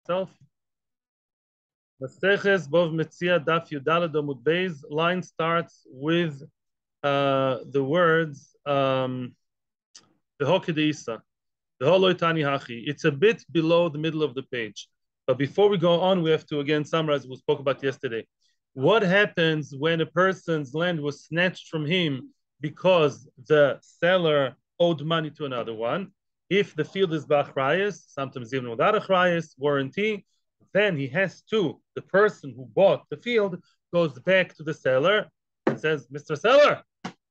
Self. Maseches Bov Metzia Daf Yudalad Amud Beis. Line starts with the words V'hokedisa. It's a bit below the middle of the page. But before we go on, we have to again summarize what we spoke about yesterday. What happens when a person's land was snatched from him because the seller owed money to another one? If the field is b'achrayas, sometimes even without achrayas, warranty, then he has to, the person who bought the field goes back to the seller and says, Mr. Seller,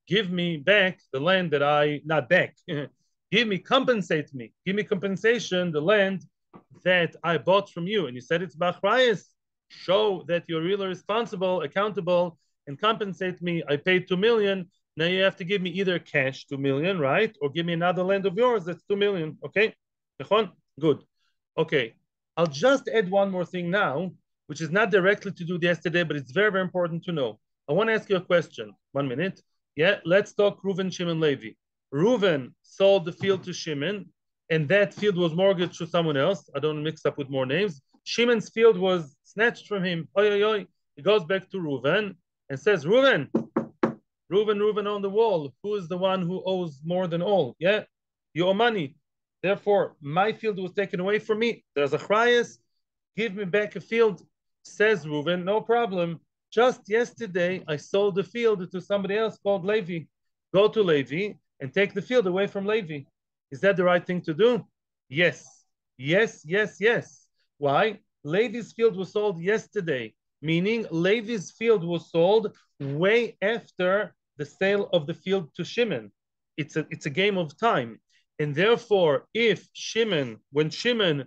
give me back the land that not back, give me compensation, the land that I bought from you. And you said it's b'achrayas. Show that you're really responsible, accountable, and compensate me. I paid 2 million. Now you have to give me either cash 2 million, right? Or give me another land of yours that's 2 million. Okay? Good. Okay. I'll just add one more thing now, which is not directly to do with yesterday, but it's very, very important to know. I want to ask you a question. 1 minute. Yeah, let's talk Reuven, Shimon, Levi. Reuven sold the field to Shimon, and that field was mortgaged to someone else. I don't mix up with more names. Shimon's field was snatched from him. He goes back to Reuven and says, Reuven on the wall. Who is the one who owes more than all? Yeah, you owe money. Therefore, my field was taken away from me. There's a achrayas. Give me back a field. Says Reuven, no problem. Just yesterday, I sold the field to somebody else called Levi. Go to Levi and take the field away from Levi. Is that the right thing to do? Yes. Why? Levi's field was sold yesterday, meaning Levi's field was sold way after the sale of the field to Shimon. It's a game of time. And therefore, when Shimon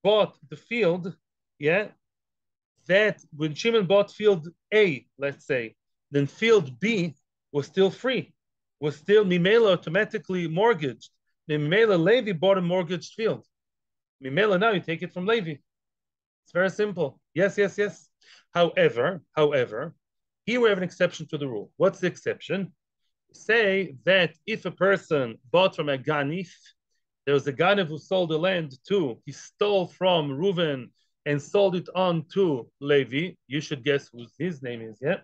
bought the field, that when Shimon bought field A, let's say, then field B was still free, was still Mimela automatically mortgaged. Mimela Levi bought a mortgaged field. Mimela now you take it from Levi. It's very simple. Yes. However, here we have an exception to the rule. What's the exception? Say that if a person bought from a ganif, there was a ganif who sold the land he stole from Reuven and sold it on to Levi. You should guess who his name is, yeah?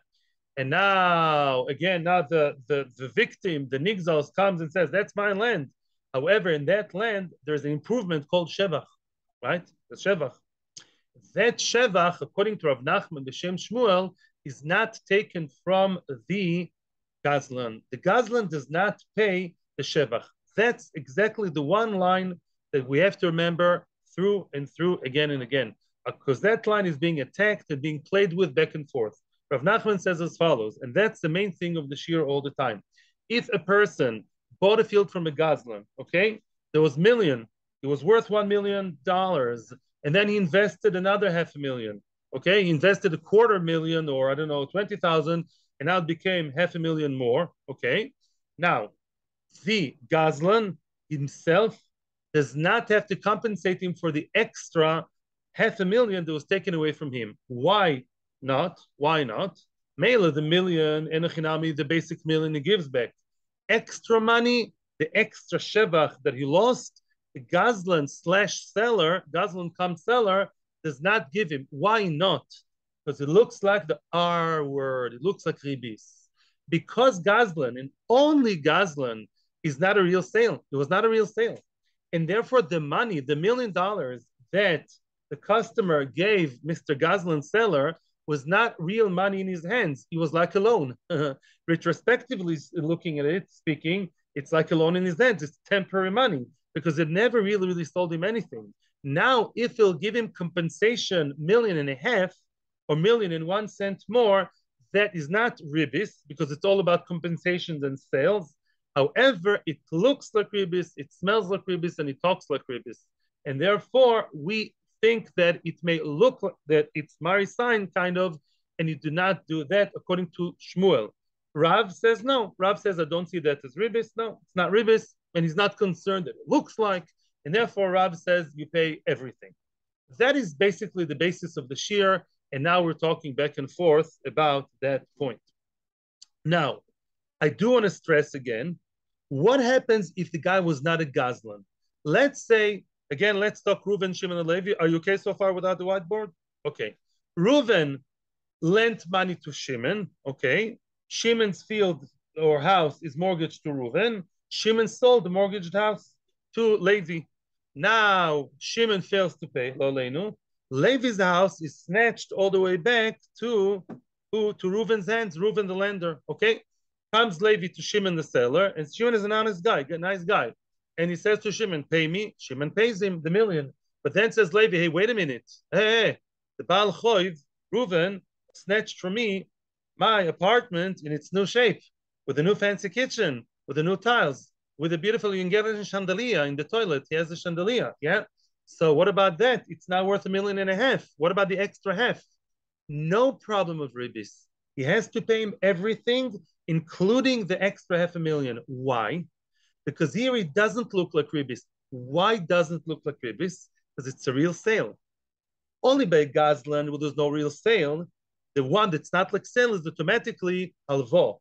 And now the victim, the nigzals, comes and says, that's my land. However, in that land, there's an improvement called shevach, right? The shevach. That shevach, according to Rav Nachman, the Shem Shmuel, is not taken from the gazlan. The gazlan does not pay the shevach. That's exactly the one line that we have to remember through and through again and again, because that line is being attacked and being played with back and forth. Rav Nachman says as follows, and that's the main thing of the shir all the time. If a person bought a field from a gazlan, okay, there was million, it was worth $1 million, and then he invested another $500,000. Okay, he invested $250,000 or I don't know 20,000, and now it became $500,000 more. Okay, now the gazlan himself does not have to compensate him for the extra $500,000 that was taken away from him. Why not? Mela the million and the basic million he gives back. Extra money, the extra shevach that he lost, the gazlan /seller, gazlan seller, does not give him. Why not? Because it looks like the R word. It looks like Ribbis. Because gazlan, and only gazlan, is not a real sale. It was not a real sale. And therefore, the money, the $1 million that the customer gave Mr. Gazlan seller was not real money in his hands. It was like a loan. Retrospectively looking at it, speaking, it's like a loan in his hands. It's temporary money because it never really sold him anything. Now, if he'll give him compensation $1.5 million or $1.01 more, that is not Ribbis because it's all about compensations and sales. However, it looks like Ribbis, it smells like Ribbis, and it talks like Ribbis. And therefore, we think that it may look like that it's Mari sign kind of, and you do not do that according to Shmuel. Rav says no. Rav says, I don't see that as Ribbis. No, it's not Ribbis, and he's not concerned that it looks like, and therefore Rav says you pay everything. That is basically the basis of the shir, and now we're talking back and forth about that point. Now, I do want to stress again, what happens if the guy was not a gazlan? Let's say Again, let's talk Reuven, Shimon, and Levi. Are you okay so far without the whiteboard? Okay. Reuven lent money to Shimon. Okay. Shimon's field or house is mortgaged to Reuven. Shimon sold the mortgaged house to Levi. Now Shimon fails to pay. Lo leinu. Levi's house is snatched all the way back to who? To Reuven's hands. Reuven the lender. Okay. Comes Levi to Shimon the seller, and Shimon is an honest guy, a nice guy. And he says to Shimon, pay me. Shimon pays him the million. But then says Levi, hey, wait a minute. Hey, the Baal Choiv, Reuven, snatched from me my apartment in its new shape, with a new fancy kitchen, with the new tiles, with a beautiful Hungarian chandelier in the toilet. He has a chandelier, yeah? So what about that? It's now worth $1.5 million. What about the extra half? No problem with Ribbis. He has to pay him everything, including the extra $500,000. Why? Because here it doesn't look like Ribbis. Why doesn't look like Ribbis? Because it's a real sale. Only by Gazlan, where there's no real sale, the one that's not like sale is automatically halvo.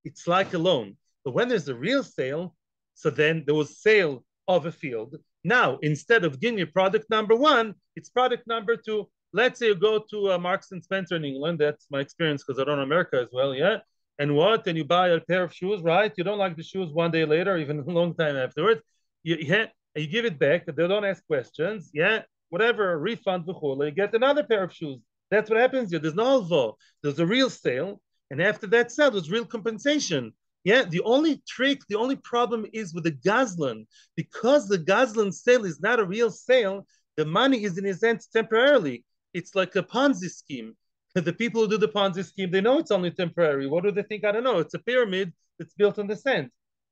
It's like a loan. But when there's a real sale, so then there was sale of a field. Now, instead of giving you product number one, it's product number two. Let's say you go to Marks and Spencer in England. That's my experience because I don't know America as well, yeah? And what? And you buy a pair of shoes, right? You don't like the shoes one day later, even a long time afterwards. And you give it back. They don't ask questions, yeah? Whatever, refund, you get another pair of shoes. That's what happens here. There's no alvo. There's a real sale. And after that sale, there's real compensation. Yeah, the only trick, the only problem is with the Gazlan. Because the Gazlan sale is not a real sale, the money is in his hands temporarily. It's like a Ponzi scheme. The people who do the Ponzi scheme, they know it's only temporary. What do they think? I don't know. It's a pyramid that's built on the sand.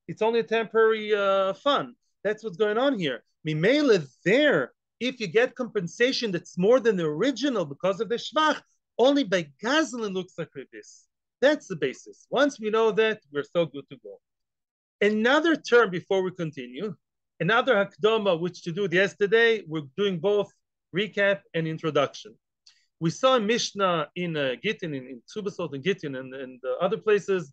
It's only a temporary fun. That's what's going on here. Mimele there, if you get compensation that's more than the original because of the shvach, only by Gazlan looks like Ribbis. That's the basis. Once we know that, we're so good to go. Another term before we continue, another hakdoma, which to do yesterday, we're doing both recap and introduction. We saw a Mishnah in Gittin, in Subasot and Gittin and other places,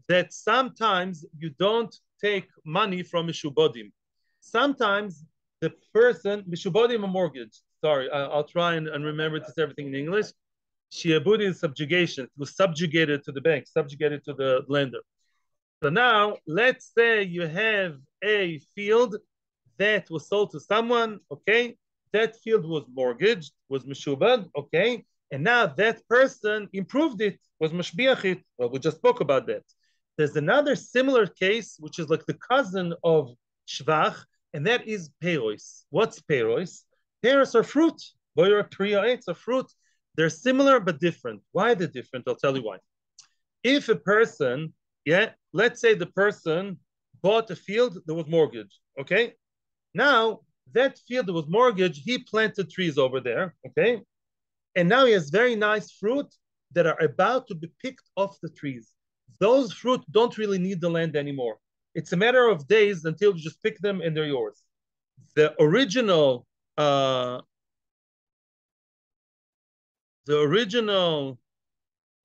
that sometimes you don't take money from Mishubodim. Sometimes the person, Mishubodim, a mortgage. Sorry, I'll try and remember to say everything in English. Shiabudi is subjugation. It was subjugated to the bank, subjugated to the lender. So now, let's say you have a field that was sold to someone, okay? That field was mortgaged, was meshubad, okay? And now that person improved it, was mashbiachit. Well, we just spoke about that. There's another similar case, which is like the cousin of shvach, and that is peiros. What's peiros? Peiros are fruit. Boyer priya, it's a fruit. They're similar but different. Why they're different? I'll tell you why. If a person, yeah, let's say the person bought a field that was mortgaged, okay? Now, that field that was mortgaged, he planted trees over there, okay? And now he has very nice fruit that are about to be picked off the trees. Those fruit don't really need the land anymore. It's a matter of days until you just pick them and they're yours. The original,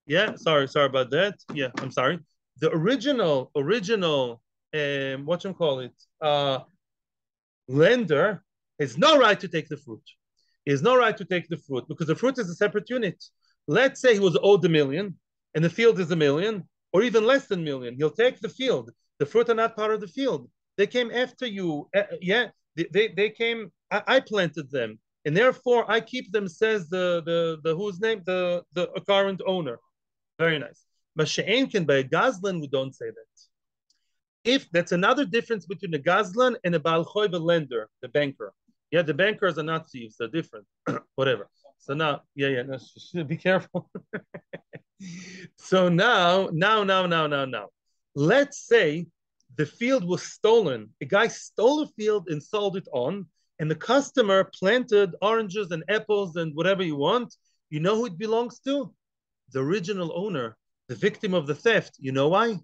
yeah, sorry about that. Yeah, I'm sorry. The original, what you call it, lender has no right to take the fruit. He has no right to take the fruit because the fruit is a separate unit. Let's say he was owed $1 million and the field is $1 million or even less than $1 million. He'll take the field. The fruit are not part of the field. They came after you. Yeah, they came. I planted them. And therefore, I keep them, says the whose name? The current owner. Very nice. But she'enken by a Gazlan, we don't say that. If that's another difference between a Gazlan and a Baal Choiv, a lender, the banker. Yeah, the bankers are not thieves, they're different. Whatever. So now, no, be careful. So now. Let's say the field was stolen. A guy stole a field and sold it on, and the customer planted oranges and apples and whatever you want. You know who it belongs to? The original owner, the victim of the theft. You know why?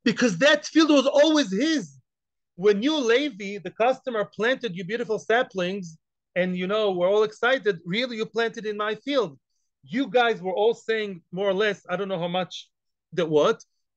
Because that field was always his. When you, Levi, the customer, planted you beautiful saplings, and we're all excited, really, you planted in my field. You guys were all saying more or less, I don't know how much that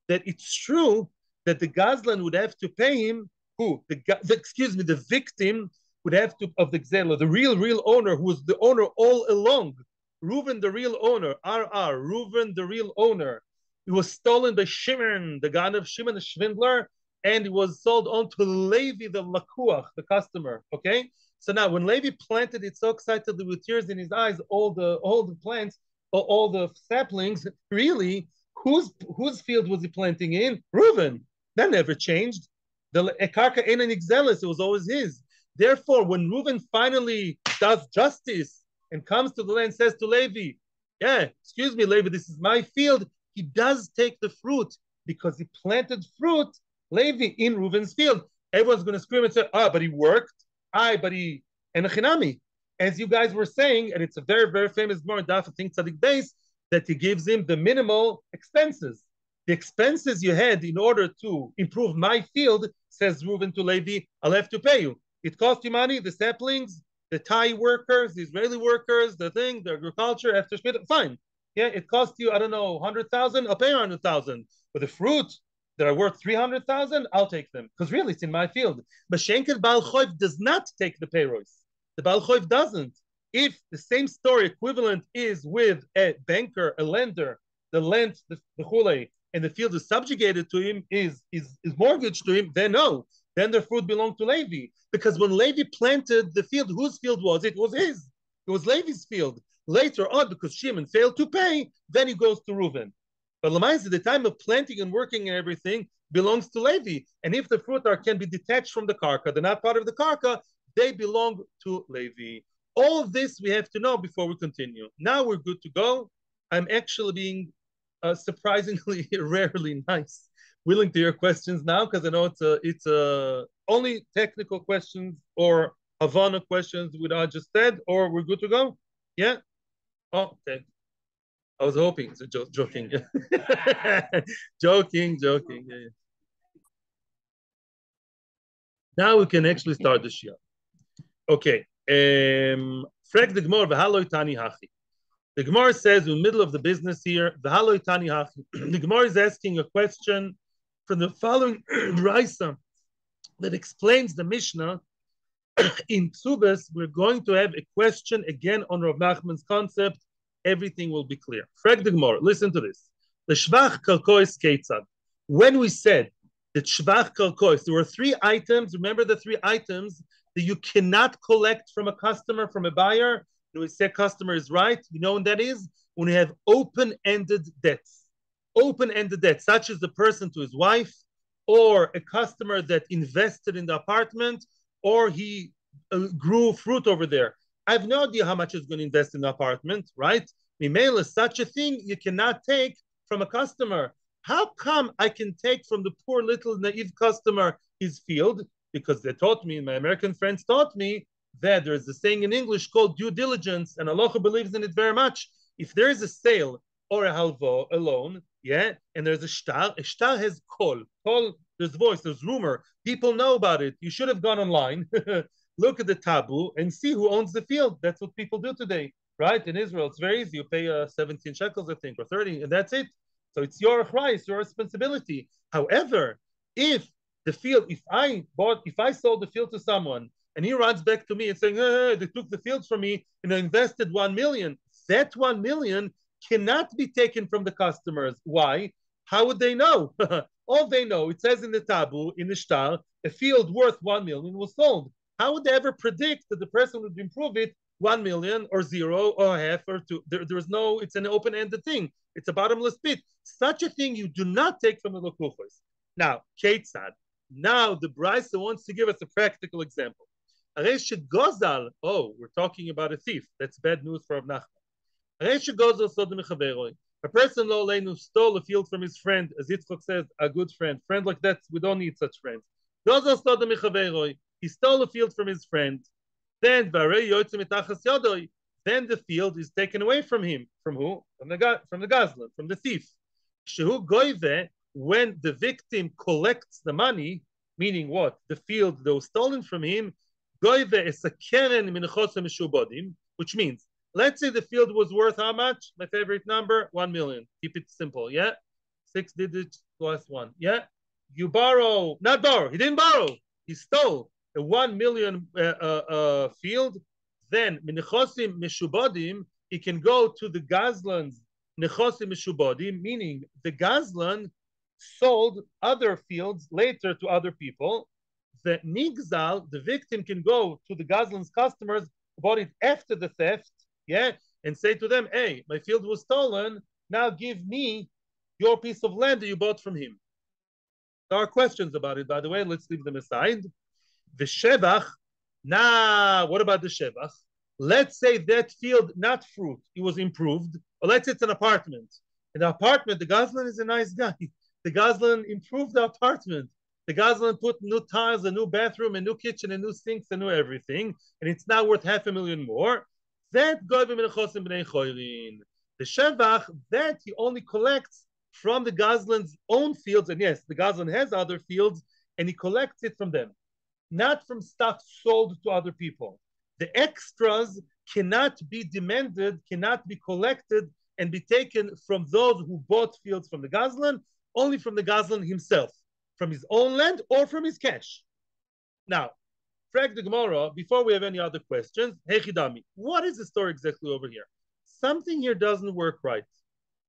it's true that the Gazlan would have to pay him, the victim, would have to, of the Gzela, the real owner, who was the owner all along, Reuven, the real owner, Reuven, the real owner. It was stolen by Shimon, the god of Shimon, the swindler, and it was sold on to Levi, the lakuach, the customer. Okay, so now when Levi planted it so excitedly with tears in his eyes, all the plants, all the saplings, really, whose field was he planting in? Reuven. That never changed. The Ekarka Enan Ixelis, it was always his. Therefore, when Reuven finally does justice and comes to the land and says to Levi, yeah, excuse me, Levi, this is my field, he does take the fruit because he planted fruit, Levi, in Reuven's field. Everyone's going to scream and say, but he worked. But he, and Chinami. As you guys were saying, and it's a very, very famous Gemara, Daf Think Tzadik Beis, that he gives him the minimal expenses. The expenses you had in order to improve my field, says Reuven to Levi, I'll have to pay you. It cost you money, the saplings, the Thai workers, the Israeli workers, the agriculture, after Shmita, fine. Yeah, it cost you, I don't know, 100,000, I'll pay you 100,000. But the fruit that are worth 300,000, I'll take them. Because really, it's in my field. But Shenkel Baal Choiv does not take the payroll. The Baal Choiv doesn't. If the same story equivalent is with a banker, a lender, the land, the chule, and the field is subjugated to him, is mortgaged to him, then no. Then the fruit belonged to Levi. Because when Levi planted the field, whose field was it? It was his. It was Levi's field. Later on, because Shimon failed to pay, then he goes to Reuven. But Lamais, at the time of planting and working and everything, belongs to Levi. And if the fruit can be detached from the karka, they're not part of the karka, they belong to Levi. All of this we have to know before we continue. Now we're good to go. I'm actually being surprisingly rarely nice, willing to hear questions now, because I know it's only technical questions or Havana questions with I just said, or we're good to go. Yeah. Oh, okay. I was hoping. It's joking. joking. Yeah. Now we can actually start the Shia. Okay. Frag the Gemara v'haloi tani hachi. The Gemara says in the middle of the business here, v'haloi tani hachi. The Gemara is asking a question from the following Raisa that explains the Mishnah. In Ksubas, we're going to have a question again on Rav Nachman's concept. Everything will be clear. Frag the Gemara. Listen to this. The Shvach Kalkois Keitzad. When we said that Shvach Kalkois, there were three items. Remember the three items that you cannot collect from a customer, from a buyer. And we say customer is right. You know when that is? When you have open-ended debts. Open-ended debts, such as the person to his wife, or a customer that invested in the apartment, or he grew fruit over there. I have no idea how much he's going to invest in the apartment, right? Mimela, such a thing you cannot take from a customer. How come I can take from the poor little naive customer his field? Because they taught me, my American friends taught me, that there's a saying in English called due diligence, and Allah believes in it very much. If there is a sale or a halvo, a loan, yeah, and there's a shtar has call, there's voice, there's rumor, people know about it. You should have gone online, look at the taboo, and see who owns the field. That's what people do today, right? In Israel, it's very easy. You pay 17 shekels, I think, or 30, and that's it. So it's your price, your responsibility. However, if the field, if I sold the field to someone, and he runs back to me and saying, hey, they took the fields from me and I invested 1 million. That 1 million cannot be taken from the customers. Why? How would they know? All they know, it says in the taboo, in the shtar, a field worth 1 million was sold. How would they ever predict that the person would improve it 1 million or 0 or half or 2? There is no, it's an open-ended thing. It's a bottomless pit. Such a thing you do not take from the lokuchos. Now, Ketzad. Now the Brisa wants to give us a practical example. Gozal, we're talking about a thief. That's bad news for Rav Nachman. A person who stole a field from his friend, as Yitzchok says, a good friend. Friend like that, we don't need such friends. He stole a field from his friend. Then the field is taken away from him. From who? From the gazlan, from the thief. When the victim collects the money, meaning what? The field that was stolen from him, which means, let's say the field was worth how much? My favorite number, 1 million. Keep it simple, yeah? 6 digits plus 1, yeah? You not borrow, he didn't borrow, he stole. a 1 million field, then Nechosim Meshubodim, he can go to the Gazlan's Nechosim Meshubodim, meaning the Gazlan sold other fields later to other people. The Nigzal, the victim, can go to the Gazlan's customers who bought it after the theft, yeah, and say to them, hey, my field was stolen, now give me your piece of land that you bought from him. There are questions about it, by the way, let's leave them aside. The Shevach, now what about the Shevach? Let's say that field, not fruit, it was improved, or let's say it's an apartment. In the apartment, the Gazlan is a nice guy. The Gazlan improved the apartment. The Gazlan put new tiles, a new bathroom, a new kitchen, a new sinks, a new everything, and it's now worth $500,000 more. That the Shevach, that he only collects from the Gazlan's own fields, and yes, the Gazlan has other fields, and he collects it from them, not from stuff sold to other people. The extras cannot be demanded, cannot be collected, and be taken from those who bought fields from the Gazlan, only from the Gazlan himself, from his own land or from his cash. Now, Frag the Gemara, before we have any other questions, Hechidami, what is the story exactly over here? Something here doesn't work right.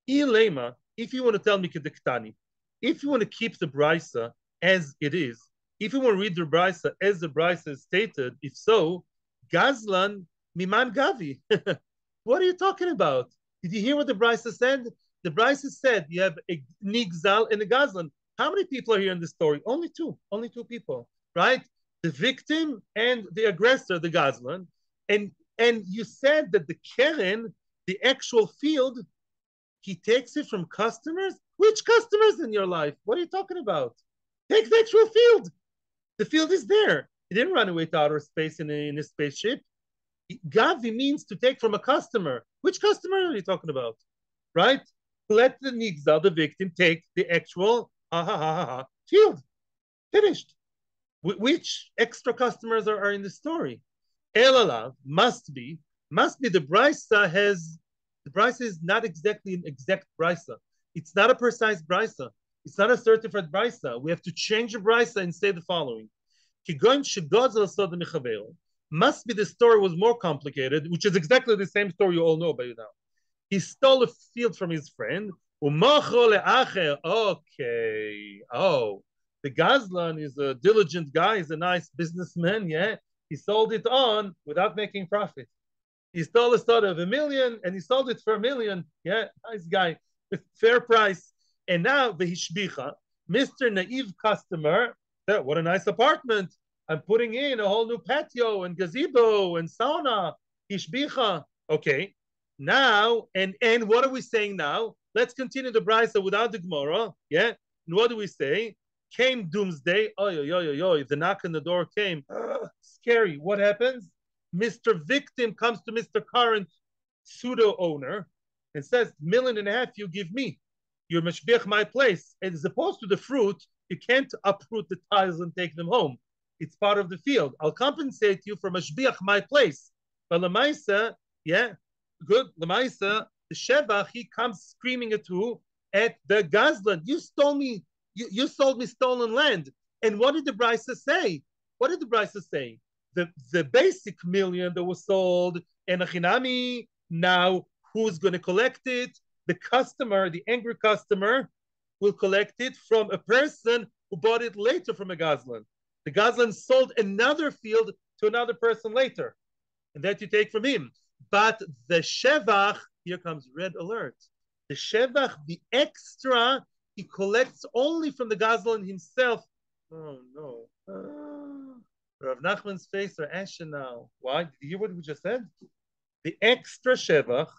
Ilema, if you want to tell me Kedektani, if you want to keep the Brisa as it is, if you want to read the Brisa as the Brisa is stated, if so, Gazlan Miman Gavi. What are you talking about? Did you hear what the Brisa said? The Brisa said you have a Nigzal and a Gazlan. How many people are here in this story? Only two people, right? The victim and the aggressor, the Gazlan. And you said that the Keren, the actual field, he takes it from customers? Which customers in your life? What are you talking about? Take the actual field. The field is there. He didn't run away to outer space in a spaceship. Gavi means to take from a customer. Which customer are you talking about? Right? Let the Nigzal, the victim, take the actual field. Finished. Which extra customers are in the story? Elalav must be the Brisa has, the Brisa is not exactly an exact Brisa. It's not a precise Brisa. It's not a certified Brisa. We have to change the Brisa and say the following. Must be the story was more complicated, which is exactly the same story you all know by now. He stole a field from his friend. Okay. Oh, the Gazlan is a diligent guy. He's a nice businessman. Yeah. He sold it on without making profit. He stole a sort of $1 million and he sold it for $1 million. Yeah. Nice guy with fair price. And now the Hishbicha, Mr. Naive customer, what a nice apartment. I'm putting in a whole new patio and gazebo and sauna. Hishbicha. Okay. Now, and what are we saying now? Let's continue the Brisa without the Gemara. Yeah. And what do we say? Came doomsday. The knock on the door came. Scary. What happens? Mr. Victim comes to Mr. Current pseudo owner and says, $1.5 million you give me. You're mashbiach my place. And as opposed to the fruit, you can't uproot the tiles and take them home. It's part of the field. I'll compensate you for mashbiach my place. But Lamaisa, yeah, good. Lamaisa, the Shevach, he comes screaming at who? At the Gazlan. You stole me. You sold me stolen land. And what did the Brisa say? What did the Brisa say? The basic $1 million that was sold, and Achinami, now who's going to collect it? The customer, the angry customer, will collect it from a person who bought it later from a Gazlan. The Gazlan sold another field to another person later, and that you take from him. But the Shevach, here comes red alert. The Shevach, the extra, he collects only from the Gazlan himself. Oh no. Rav Nachman's face are ashen now. Why? Did you hear what we just said? The extra Shevach,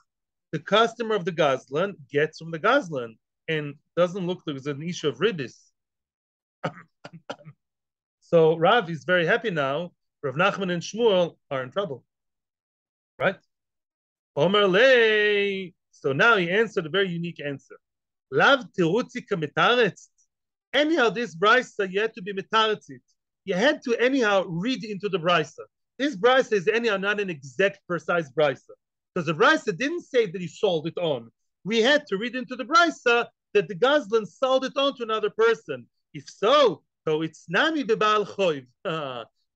the customer of the Gazlan, gets from the Gazlan, and doesn't look like it's an issue of Ribbis. So Rav is very happy now. Rav Nachman and Shmuel are in trouble. Right? Omer lei. So now he answered a very unique answer. Lav terutzika metaretz. Anyhow, this brisa, you had to be metaretzit. You had to anyhow read into the brisa. This brisa is anyhow not an exact, precise brisa. Because the brisa didn't say that he sold it on. We had to read into the brisa that the Gazlan sold it on to another person. If so, it's nami bebal choiv.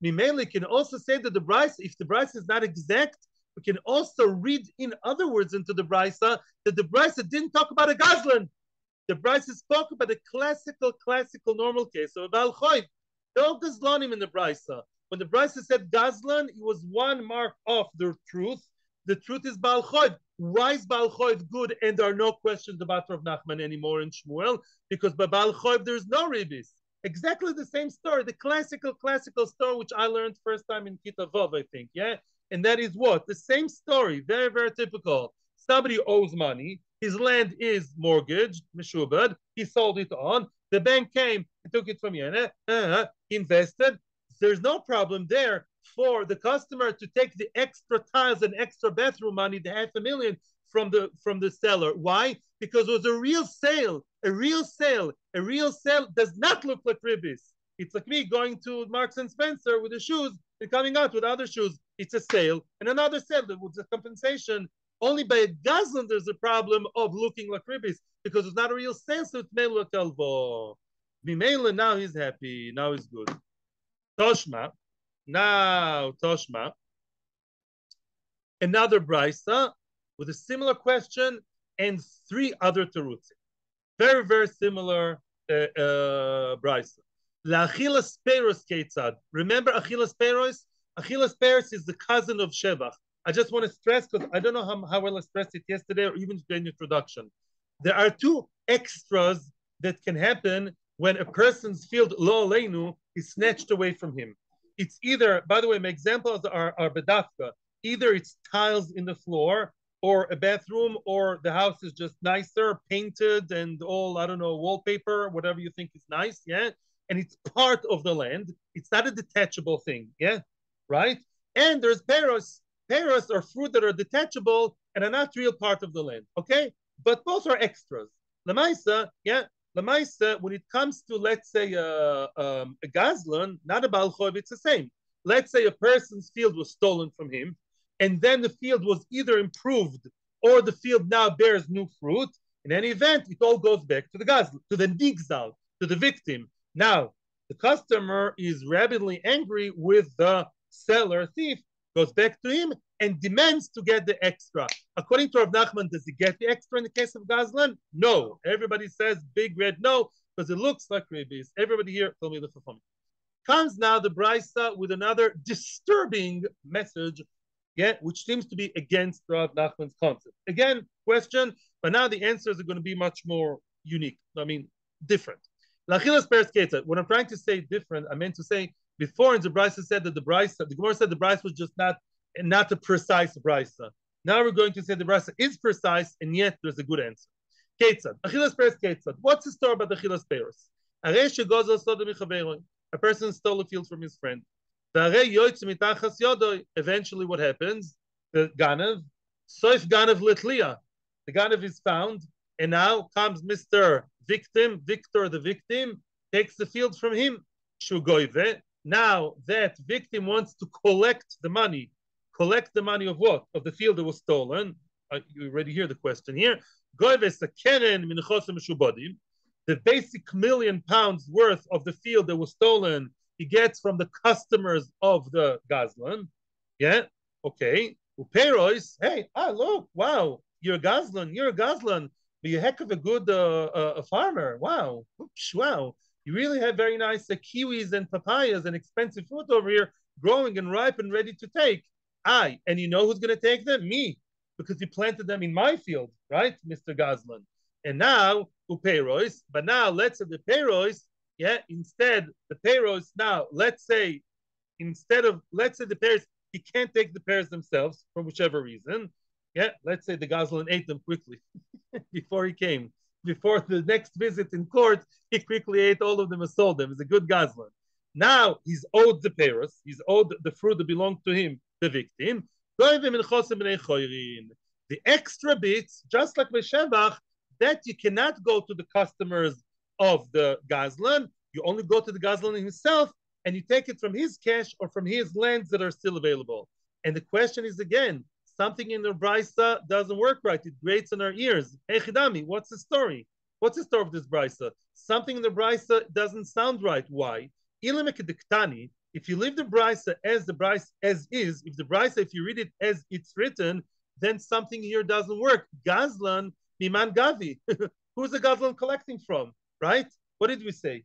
Mimele can also say that the brisa, if the brisa is not exact, we can also read in other words into the brisa that the brisa didn't talk about a gazlan. The brisa spoke about a classical normal case of a Baal Choiv. No gazlanim in the brisa. When the brisa said gazlan, it was one mark of the truth. The truth is Baal Choiv. Why is Baal Choiv good? And there are no questions about Rav Nachman anymore in Shmuel, because by Baal Choiv there is no Ribbis. Exactly the same story, the classical story, which I learned first time in Kita Vav, I think, yeah? And that is what? The same story, very, very typical. Somebody owes money, his land is mortgaged, meshubad, he sold it on, the bank came and took it from you, invested. There's no problem there for the customer to take the extra tiles and extra bathroom money, the $500,000 from the seller. Why? Because it was a real sale. A real sale does not look like Ribbis. It's like me going to Marks and Spencer with the shoes and coming out with other shoes. It's a sale and another sale that was a compensation. Only by a gazlan there's a problem of looking like Ribbis because it's not a real sale, so it's Mela Telvo. Mimela, now he's happy, now he's good. Toshma, another brisa with a similar question and three other terutzim. Very, very similar brisa. La'achilas peros keitzad. Remember Achilas peros? Achilas peros is the cousin of Shevach. I just want to stress, because I don't know how well I stressed it yesterday or even during the introduction. There are two extras that can happen when a person's field, lo aleinu, is snatched away from him. It's either, by the way, my examples are bedafka. Either it's tiles in the floor, or a bathroom, or the house is just nicer, painted, and all, I don't know, wallpaper, whatever you think is nice, yeah? And it's part of the land. It's not a detachable thing, yeah? Right? And there's peros. Peros are fruit that are detachable and are not real part of the land, okay? But both are extras. Lamaisa, yeah? Lamaisa, when it comes to, let's say, a gazlan, not a Baal Choiv, it's the same. Let's say a person's field was stolen from him, and then the field was either improved or the field now bears new fruit. In any event, it all goes back to the gazlan, to the nigzal, to the victim. Now, the customer is rabidly angry with the seller thief, goes back to him and demands to get the extra. According to Rav Nachman, does he get the extra in the case of gazlan? No. Everybody says big red no, because it looks like Ribbis. Everybody here, tell me the performance. Comes now the brisa with another disturbing message, yeah, which seems to be against Rav Nachman's concept. Again, question, but now the answers are going to be much more unique. I mean, different. What I'm trying to say different, I meant to say before, and the brisa said that the Gemara said the brisa was just not a precise brisa. Now we're going to say the brisa is precise, and yet there's a good answer. Ketzad, Achilas peres ketzad. What's the story about the Achilas peres? A person stole a field from his friend. Eventually, what happens? The ganav, soif ganav litlia. The ganav is found, and now comes Mr. Victor the victim, takes the field from him. Shugoive. Now that victim wants to collect the money. Collect the money of what? Of the field that was stolen. You already hear the question here. The basic £1,000,000 worth of the field that was stolen, he gets from the customers of the gazlan. Yeah, okay. Uperois, hey, look, wow, you're a gazlan, but you're a heck of a good farmer. Wow, oops, wow. You really have very nice kiwis and papayas and expensive fruit over here growing and ripe and ready to take. And you know who's going to take them? Me, because you planted them in my field, right, Mr. Gazlan? And now, uperois, but now let's say the perois, yeah, instead, the perois, now, let's say the pears, he can't take the pears themselves for whichever reason. Yeah, let's say the Gazlan ate them quickly before he came. Before the next visit in court, he quickly ate all of them and sold them. He's a good Gazlan. Now he's owed the peros, he's owed the fruit that belonged to him, the victim. The extra bits, just like Shevach, that you cannot go to the customers of the Gazlan. You only go to the Gazlan himself, and you take it from his cash or from his lands that are still available. And the question is again, something in the brisa doesn't work right. It grates in our ears. Hey Chidami, what's the story? What's the story of this brisa? Something in the brisa doesn't sound right. Why? If you leave the brisa as the brisa as is, if the brisa, if you read it as it's written, then something here doesn't work. Gazlan miman gavi. Who's the Gazlan collecting from? Right? What did we say?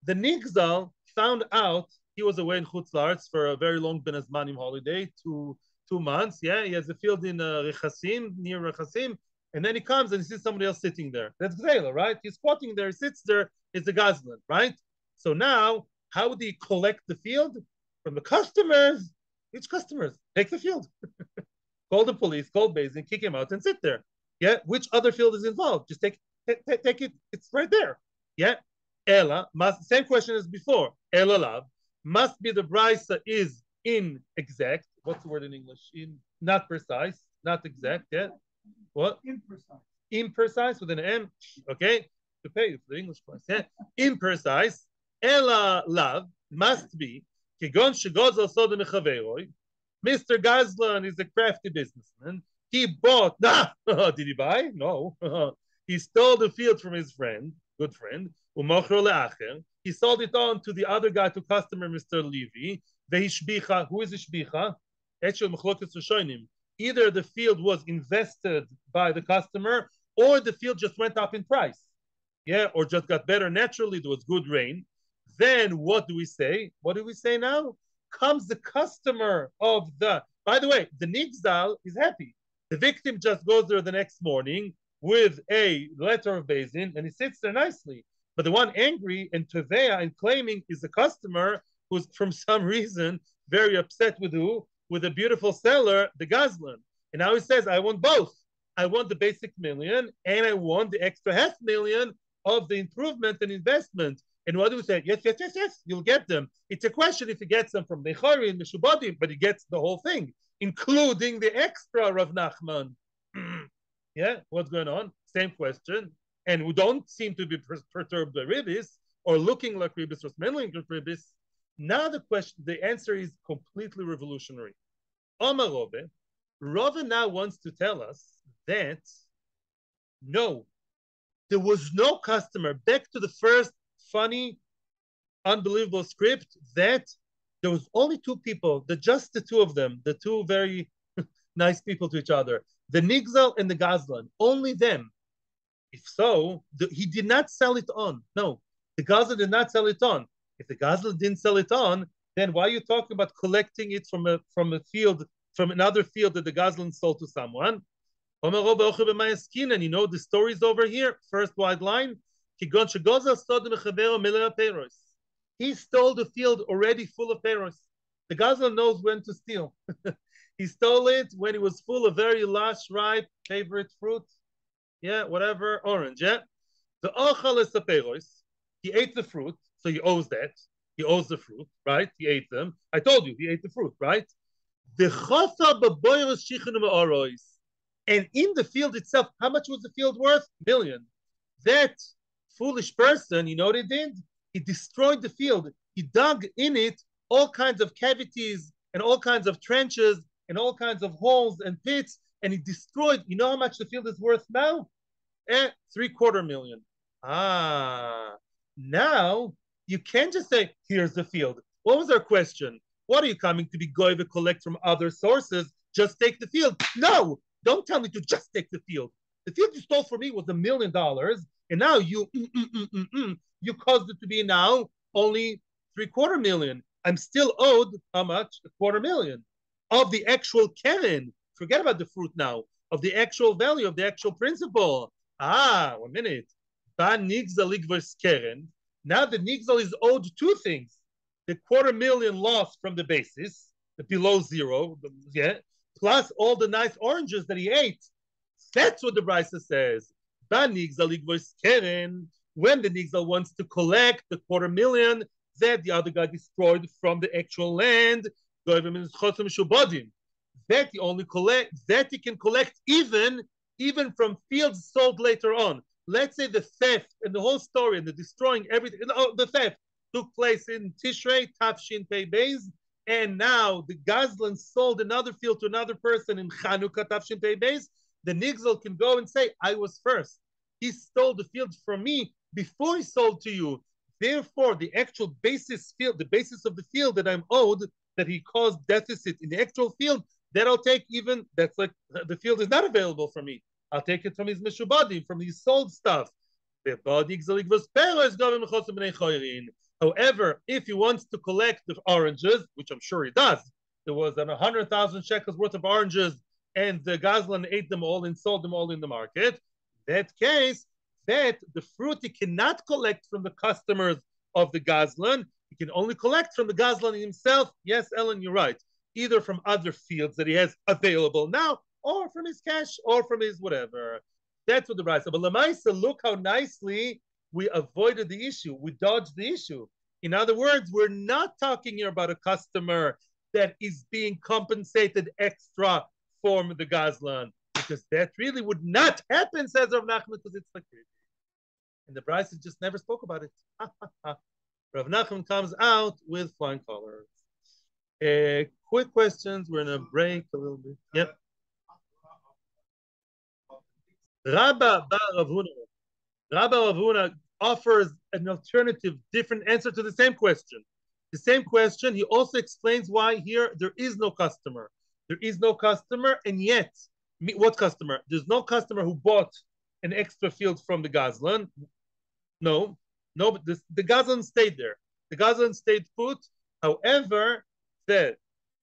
The Nigzal found out he was away in Chutz La'aretz for a very long Ben Azmanim holiday, 2 months. Yeah, he has a field in Rechasim, near Rechasim, and then he comes and he sees somebody else sitting there. That's Gzela, right? He's squatting there, he sits there, it's a Gazlan, right? So now, how would he collect the field? From the customers. Which customers? Take the field. Call the police, call Bezin, kick him out and sit there. Yeah, which other field is involved? Just take it, it's right there. Yeah, Ella, same question as before. Ella love must be the brisa is inexact. What's the word in English? Not precise, not exact. Yeah. What? Imprecise. Imprecise with an M. Okay. To pay for the English class. Yeah. Imprecise. Ella love must be. Mr. Gazlan is a crafty businessman. He bought. Did he buy? No. He stole the field from his friend, good friend. He sold it on to the other guy, to customer, Mr. Levy. Who is Ishbicha? Either the field was invested by the customer, or the field just went up in price. Yeah, or just got better naturally. There was good rain. Then what do we say? What do we say now? Comes the customer of the. By the way, the Nigzal is happy. The victim just goes there the next morning with a letter of Bezin, and he sits there nicely. But the one angry and Tevea and claiming is the customer who's from some reason very upset with who? With a beautiful seller, the Gazlan. And now he says, I want both. I want the basic million and I want the extra $500,000 of the improvement and investment. And what do we say? Yes, you'll get them. It's a question if he gets them from Nechari and Meshubadim, but he gets the whole thing, including the extra Rav Nachman. Yeah, what's going on? Same question. And we don't seem to be perturbed by Ribbis or looking like Ribbis or smelling like Ribbis. Now the answer is completely revolutionary. Omar Rove now wants to tell us that no, there was no customer. Back to the first funny, unbelievable script, that there was only two people, just the two of them, the two very nice people to each other, the Nigzal and the Gazlan, only them. If so, he did not sell it on. No, the Gazlan did not sell it on. If the Gazlan didn't sell it on, then why are you talking about collecting it from a field, from another field that the Gazlan sold to someone? And you know the story's over here. First wide line. He stole the field already full of peros. The Gazlan knows when to steal. He stole it when it was full of very lush, ripe, favorite fruit. Yeah, whatever, orange, yeah. The ochal is the peros. He ate the fruit, so he owes that. He owes the fruit, right? He ate them. I told you, he ate the fruit, right? The and in the field itself, how much was the field worth? $1,000,000. That foolish person, you know what he did? He destroyed the field. He dug in it all kinds of cavities and all kinds of trenches and all kinds of holes and pits, and he destroyed. You know how much the field is worth now? $750,000. Now you can't just say, here's the field. What was our question? What are you coming to be going to collect from other sources? Just take the field. No, don't tell me to just take the field. The field you stole from me was $1,000,000, and now you caused it to be now only $750,000. I'm still owed how much? $250,000 of the actual keren. Forget about the fruit now. Of the actual value, of the actual principle. 1 minute. Now the nigzal is owed two things: the $250,000 loss from the basis, the below zero, yeah, plus all the nice oranges that he ate. That's what the Brisa says. When the nigzal wants to collect the $250,000 that the other guy destroyed from the actual land, that he only collect, that he can collect even from fields sold later on. Let's say the theft and the whole story and the destroying everything, the theft took place in Tishrei, Tafshin Pei Beis, and now the Gazlan sold another field to another person in Chanukah, Tafshin Pei Beis. The nigzal can go and say, I was first. He stole the field from me before he sold to you. Therefore, the actual basis field, the basis of the field that I'm owed, that he caused deficit in the actual field, that I'll take even, that's like the field is not available for me. I'll take it from his mishubadim, from his sold stuff. However, if he wants to collect the oranges, which I'm sure he does, there was 100,000 shekels worth of oranges, and the Gazlan ate them all and sold them all in the market. That case, that the fruit he cannot collect from the customers of the Gazlan, he can only collect from the Gazlan himself. Yes, Ellen, you're right. Either from other fields that he has available now, or from his cash, or from his whatever. That's what the Bride said. But Lamaisa, look how nicely we avoided the issue. We dodged the issue. In other words, we're not talking here about a customer that is being compensated extra from the Gazlan, because that really would not happen, says Rav Nachman, because it's like, and the Bride just never spoke about it. Rav Nachman comes out with flying colors. Quick questions. We're going to break a little bit. Yep. Rabba Bar Rav Huna offers an alternative, different answer to the same question. The same question, he also explains why here there is no customer. There is no customer, and yet, what customer? There's no customer who bought an extra field from the Gazlan. No, but the Gazlan stayed there. The Gazlan stayed put. However, the